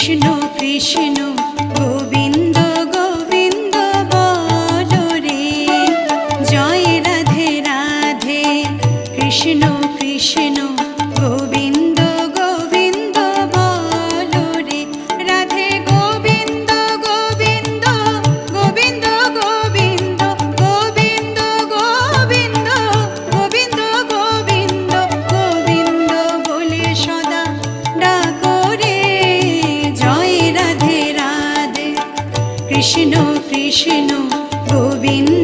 কৃষ্ণ কৃষ্ণ গোবিন্দ গোবিন্দ বলো রে, জয় রাধে রাধে কৃষ্ণ কৃষ্ণ গোবিন্দ গোবিন্দ বলো রে, রাধে গোবিন্দ গোবিন্দ গোবিন্দ গোবিন্দ গোবিন্দ গোবিন্দ গোবিন্দ গোবিন্দ গোবিন্দ বলে সদা ডাকো রে, জয় রাধে রাধে কৃষ্ণ কৃষ্ণ গোবিন্দ